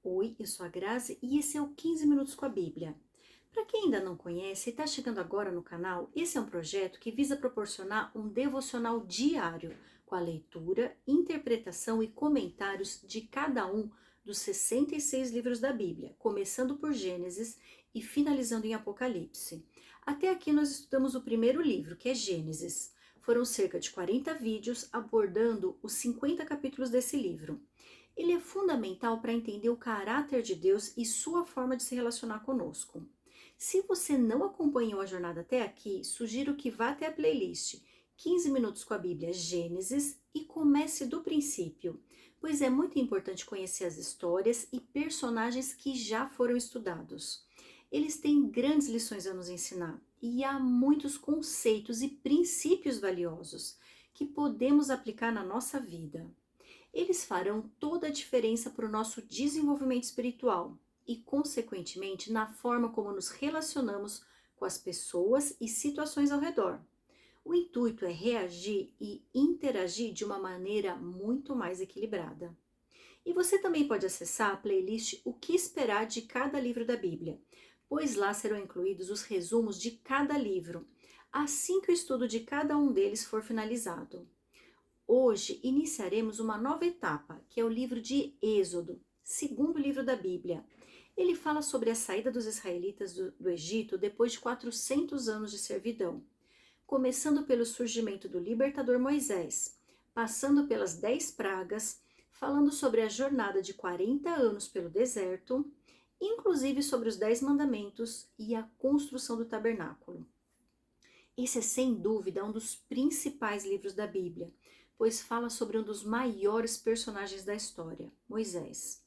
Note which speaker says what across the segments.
Speaker 1: Oi, eu sou a Grazi e esse é o 15 Minutos com a Bíblia. Para quem ainda não conhece e está chegando agora no canal, esse é um projeto que visa proporcionar um devocional diário com a leitura, interpretação e comentários de cada um dos 66 livros da Bíblia, começando por Gênesis e finalizando em Apocalipse. Até aqui nós estudamos o primeiro livro, que é Gênesis. Foram cerca de 40 vídeos abordando os 50 capítulos desse livro. Ele é fundamental para entender o caráter de Deus e sua forma de se relacionar conosco. Se você não acompanhou a jornada até aqui, sugiro que vá até a playlist 15 Minutos com a Bíblia Gênesis e comece do princípio, pois é muito importante conhecer as histórias e personagens que já foram estudados. Eles têm grandes lições a nos ensinar e há muitos conceitos e princípios valiosos que podemos aplicar na nossa vida. Eles farão toda a diferença para o nosso desenvolvimento espiritual e, consequentemente, na forma como nos relacionamos com as pessoas e situações ao redor. O intuito é reagir e interagir de uma maneira muito mais equilibrada. E você também pode acessar a playlist O que esperar de cada livro da Bíblia, pois lá serão incluídos os resumos de cada livro, assim que o estudo de cada um deles for finalizado. Hoje iniciaremos uma nova etapa, que é o livro de Êxodo, segundo livro da Bíblia. Ele fala sobre a saída dos israelitas do Egito depois de 400 anos de servidão, começando pelo surgimento do libertador Moisés, passando pelas 10 pragas, falando sobre a jornada de 40 anos pelo deserto, inclusive sobre os 10 mandamentos e a construção do tabernáculo. Esse é sem dúvida um dos principais livros da Bíblia, pois fala sobre um dos maiores personagens da história, Moisés.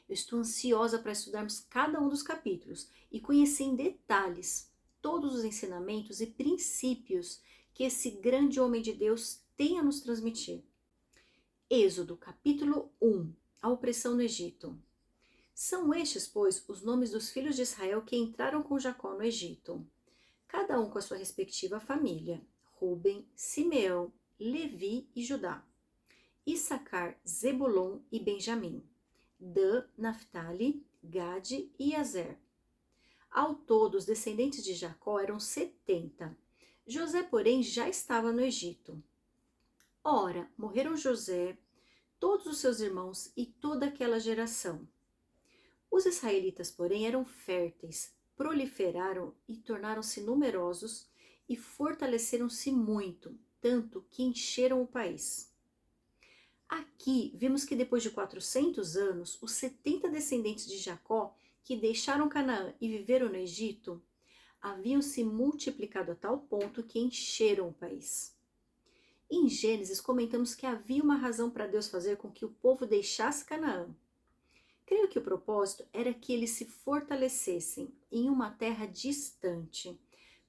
Speaker 1: Eu estou ansiosa para estudarmos cada um dos capítulos e conhecer em detalhes todos os ensinamentos e princípios que esse grande homem de Deus tem a nos transmitir. Êxodo, capítulo 1, a opressão no Egito. São estes, pois, os nomes dos filhos de Israel que entraram com Jacó no Egito, cada um com a sua respectiva família: Ruben, Simeão, Levi e Judá, Issacar, Zebulon e Benjamim, Dan, Naphtali, Gade e Azer. Ao todo, os descendentes de Jacó eram 70. José, porém, já estava no Egito. Ora, morreram José, todos os seus irmãos e toda aquela geração. Os israelitas, porém, eram férteis, proliferaram e tornaram-se numerosos e fortaleceram-se muito, tanto que encheram o país. Aqui vemos que depois de 400 anos, os 70 descendentes de Jacó, que deixaram Canaã e viveram no Egito, haviam se multiplicado a tal ponto que encheram o país. Em Gênesis, comentamos que havia uma razão para Deus fazer com que o povo deixasse Canaã. Creio que o propósito era que eles se fortalecessem em uma terra distante,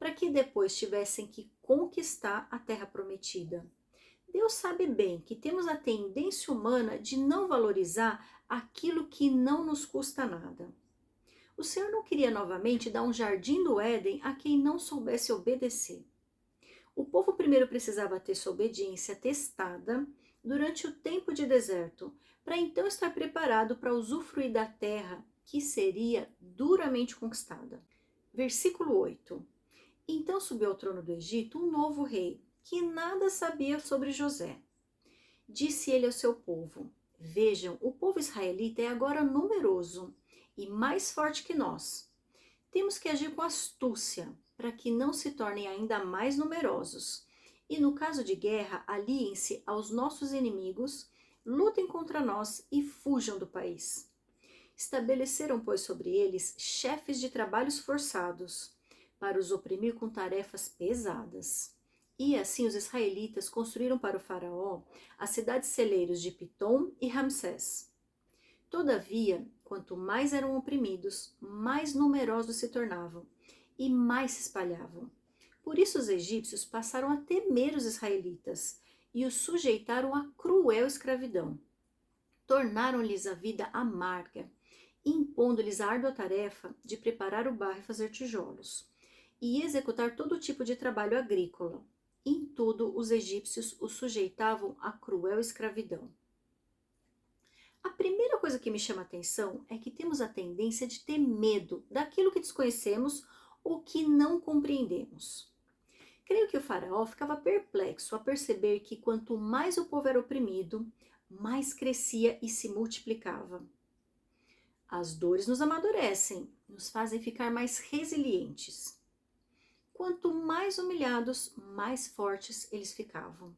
Speaker 1: para que depois tivessem que conquistar a terra prometida. Deus sabe bem que temos a tendência humana de não valorizar aquilo que não nos custa nada. O Senhor não queria novamente dar um jardim do Éden a quem não soubesse obedecer. O povo primeiro precisava ter sua obediência testada durante o tempo de deserto, para então estar preparado para usufruir da terra que seria duramente conquistada. Versículo 8. Então subiu ao trono do Egito um novo rei, que nada sabia sobre José. Disse ele ao seu povo: Vejam, o povo israelita é agora numeroso e mais forte que nós. Temos que agir com astúcia para que não se tornem ainda mais numerosos. E no caso de guerra, aliem-se aos nossos inimigos, lutem contra nós e fujam do país. Estabeleceram, pois, sobre eles chefes de trabalhos forçados, para os oprimir com tarefas pesadas. E assim os israelitas construíram para o faraó as cidades celeiros de Pitom e Ramsés. Todavia, quanto mais eram oprimidos, mais numerosos se tornavam e mais se espalhavam. Por isso os egípcios passaram a temer os israelitas e os sujeitaram a cruel escravidão. Tornaram-lhes a vida amarga, impondo-lhes a árdua tarefa de preparar o barro e fazer tijolos, e executar todo tipo de trabalho agrícola. Em tudo, os egípcios os sujeitavam a cruel escravidão. A primeira coisa que me chama a atenção é que temos a tendência de ter medo daquilo que desconhecemos ou que não compreendemos. Creio que o faraó ficava perplexo a perceber que quanto mais o povo era oprimido, mais crescia e se multiplicava. As dores nos amadurecem, nos fazem ficar mais resilientes. Quanto mais humilhados, mais fortes eles ficavam.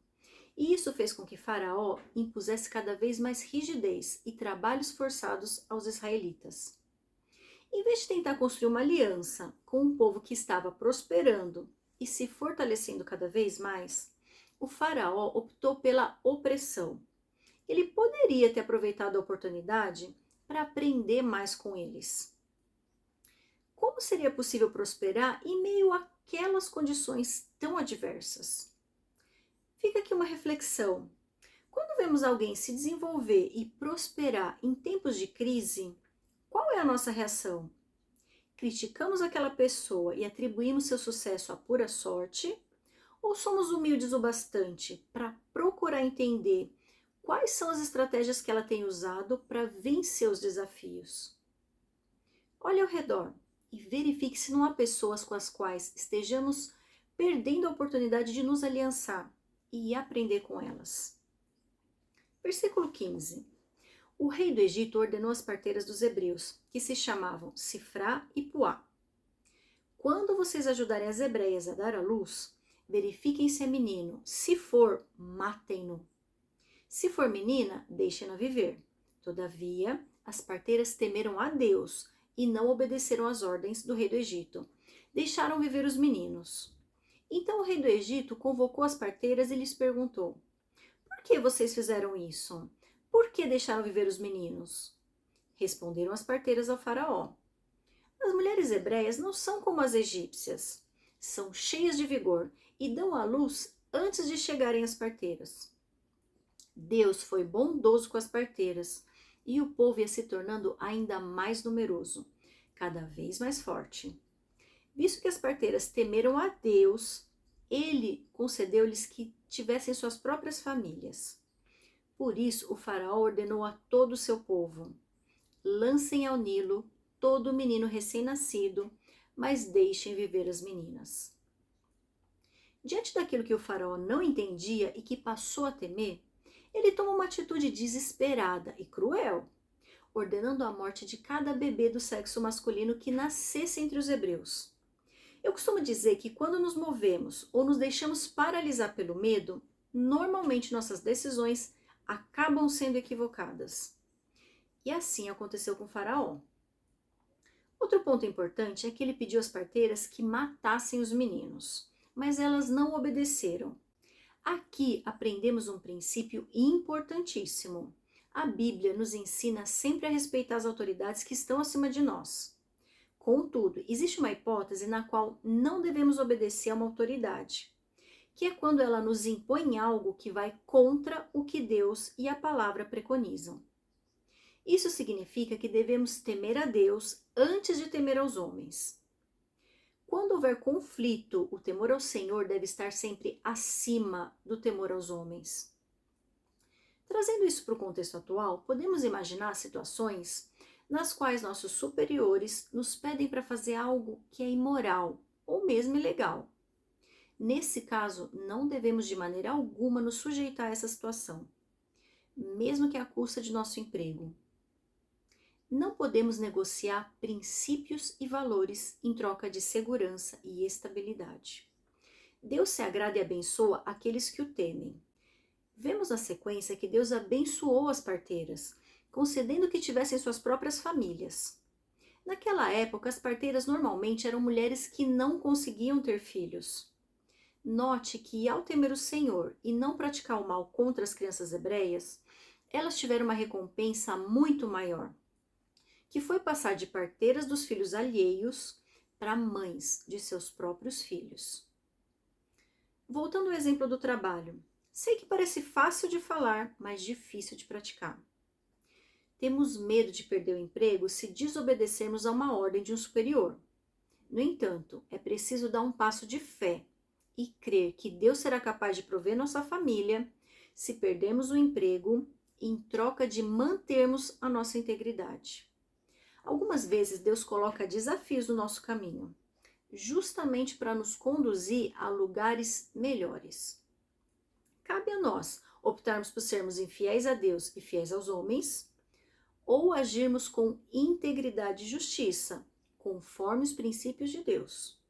Speaker 1: E isso fez com que Faraó impusesse cada vez mais rigidez e trabalhos forçados aos israelitas. Em vez de tentar construir uma aliança com um povo que estava prosperando e se fortalecendo cada vez mais, o Faraó optou pela opressão. Ele poderia ter aproveitado a oportunidade para aprender mais com eles. Como seria possível prosperar em meio àquelas condições tão adversas? Fica aqui uma reflexão. Quando vemos alguém se desenvolver e prosperar em tempos de crise, qual é a nossa reação? Criticamos aquela pessoa e atribuímos seu sucesso à pura sorte? Ou somos humildes o bastante para procurar entender quais são as estratégias que ela tem usado para vencer os desafios? Olhe ao redor e verifique se não há pessoas com as quais estejamos perdendo a oportunidade de nos aliançar e aprender com elas. Versículo 15. O rei do Egito ordenou as parteiras dos hebreus, que se chamavam Sifrá e Puá: quando vocês ajudarem as hebreias a dar à luz, verifiquem se é menino. Se for, matem-no. Se for menina, deixem-na viver. Todavia, as parteiras temeram a Deus e não obedeceram às ordens do rei do Egito. Deixaram viver os meninos. Então o rei do Egito convocou as parteiras e lhes perguntou: por que vocês fizeram isso? Por que deixaram viver os meninos? Responderam as parteiras ao faraó: as mulheres hebreias não são como as egípcias. São cheias de vigor e dão à luz antes de chegarem as parteiras. Deus foi bondoso com as parteiras e o povo ia se tornando ainda mais numeroso, cada vez mais forte. Visto que as parteiras temeram a Deus, ele concedeu-lhes que tivessem suas próprias famílias. Por isso, o faraó ordenou a todo o seu povo: lancem ao Nilo todo menino recém-nascido, mas deixem viver as meninas. Diante daquilo que o faraó não entendia e que passou a temer, ele tomou uma atitude desesperada e cruel, ordenando a morte de cada bebê do sexo masculino que nascesse entre os hebreus. Eu costumo dizer que quando nos movemos ou nos deixamos paralisar pelo medo, normalmente nossas decisões acabam sendo equivocadas. E assim aconteceu com Faraó. Outro ponto importante é que ele pediu às parteiras que matassem os meninos, mas elas não obedeceram. Aqui aprendemos um princípio importantíssimo. A Bíblia nos ensina sempre a respeitar as autoridades que estão acima de nós. Contudo, existe uma hipótese na qual não devemos obedecer a uma autoridade, que é quando ela nos impõe algo que vai contra o que Deus e a palavra preconizam. Isso significa que devemos temer a Deus antes de temer aos homens. Quando houver conflito, o temor ao Senhor deve estar sempre acima do temor aos homens. Trazendo isso para o contexto atual, podemos imaginar situações nas quais nossos superiores nos pedem para fazer algo que é imoral ou mesmo ilegal. Nesse caso, não devemos de maneira alguma nos sujeitar a essa situação, mesmo que à custa de nosso emprego. Não podemos negociar princípios e valores em troca de segurança e estabilidade. Deus se agrada e abençoa aqueles que o temem. Vemos na sequência que Deus abençoou as parteiras, concedendo que tivessem suas próprias famílias. Naquela época, as parteiras normalmente eram mulheres que não conseguiam ter filhos. Note que, ao temer o Senhor e não praticar o mal contra as crianças hebreias, elas tiveram uma recompensa muito maior, que foi passar de parteiras dos filhos alheios para mães de seus próprios filhos. Voltando ao exemplo do trabalho, sei que parece fácil de falar, mas difícil de praticar. Temos medo de perder o emprego se desobedecermos a uma ordem de um superior. No entanto, é preciso dar um passo de fé e crer que Deus será capaz de prover nossa família se perdermos o emprego em troca de mantermos a nossa integridade. Algumas vezes Deus coloca desafios no nosso caminho, justamente para nos conduzir a lugares melhores. Cabe a nós optarmos por sermos infiéis a Deus e fiéis aos homens, ou agirmos com integridade e justiça, conforme os princípios de Deus.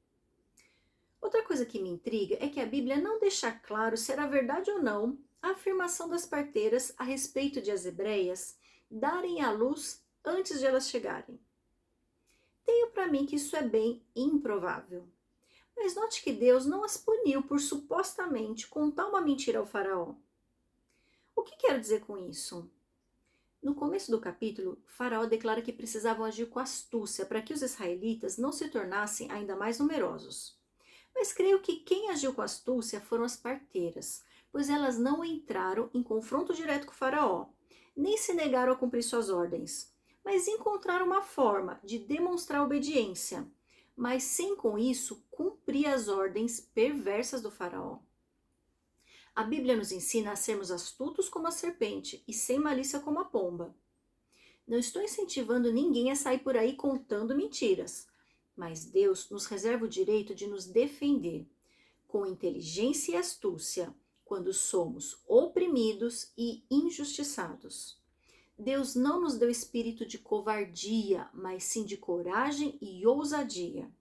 Speaker 1: Outra coisa que me intriga é que a Bíblia não deixa claro se era verdade ou não a afirmação das parteiras a respeito de as hebreias darem à luz antes de elas chegarem. Tenho para mim que isso é bem improvável. Mas note que Deus não as puniu por supostamente contar uma mentira ao faraó. O que quero dizer com isso? No começo do capítulo, Faraó declara que precisavam agir com astúcia para que os israelitas não se tornassem ainda mais numerosos. Mas creio que quem agiu com astúcia foram as parteiras, pois elas não entraram em confronto direto com Faraó, nem se negaram a cumprir suas ordens, mas encontraram uma forma de demonstrar obediência, mas sem com isso cumprir as ordens perversas do Faraó. A Bíblia nos ensina a sermos astutos como a serpente e sem malícia como a pomba. Não estou incentivando ninguém a sair por aí contando mentiras, mas Deus nos reserva o direito de nos defender com inteligência e astúcia quando somos oprimidos e injustiçados. Deus não nos deu espírito de covardia, mas sim de coragem e ousadia.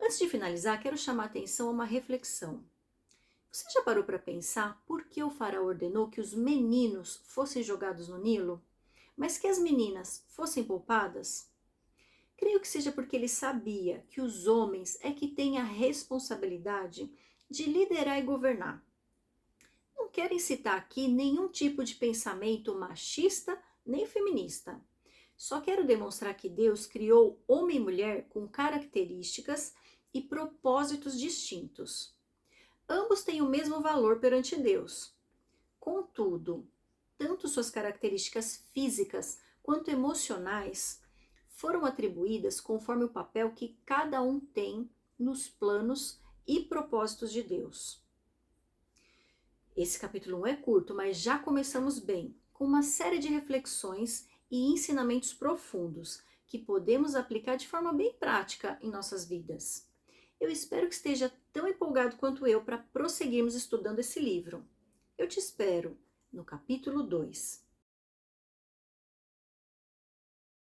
Speaker 1: Antes de finalizar, quero chamar a atenção a uma reflexão. Você já parou para pensar por que o faraó ordenou que os meninos fossem jogados no Nilo, mas que as meninas fossem poupadas? Creio que seja porque ele sabia que os homens é que têm a responsabilidade de liderar e governar. Não quero incitar aqui nenhum tipo de pensamento machista nem feminista. Só quero demonstrar que Deus criou homem e mulher com características e propósitos distintos. Ambos têm o mesmo valor perante Deus. Contudo, tanto suas características físicas quanto emocionais foram atribuídas conforme o papel que cada um tem nos planos e propósitos de Deus. Esse capítulo 1 é curto, mas já começamos bem, com uma série de reflexões e ensinamentos profundos que podemos aplicar de forma bem prática em nossas vidas. Eu espero que esteja tão empolgado quanto eu para prosseguirmos estudando esse livro. Eu te espero no capítulo 2.